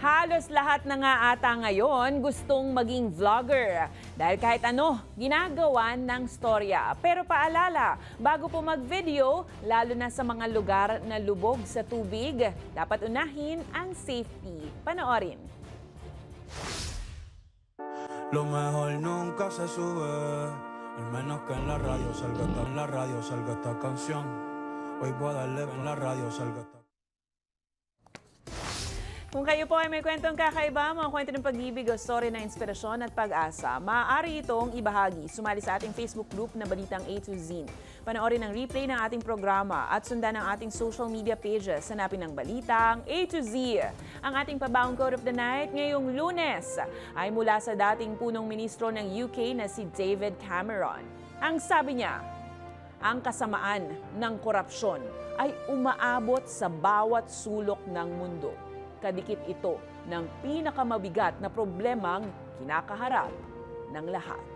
Halos lahat na nga ata ngayon gustong maging vlogger. Dahil kahit ano, ginagawa ng storya. Pero paalala, bago po mag-video, lalo na sa mga lugar na lubog sa tubig, dapat unahin ang safety. Panoorin. Lo mejor nunca se sube, al menos que en la radio salga esta canción. Hoy voy a darle en la radio salga esta. Kung kayo po ay may kwentong kakaiba, mga kwento ng pag-ibig o story na inspirasyon at pag-asa, maaari itong ibahagi. Sumali sa ating Facebook group na Balitang A to Z. Panoorin ang replay ng ating programa at sundan ang ating social media pages. Hanapin ang Balitang A to Z. Ang ating pabaong quote of the night ngayong Lunes ay mula sa dating punong ministro ng UK na si David Cameron. Ang sabi niya, ang kasamaan ng korupsyon ay umaabot sa bawat sulok ng mundo. Kadikit ito ng pinakamabigat na problemang kinakaharap ng lahat.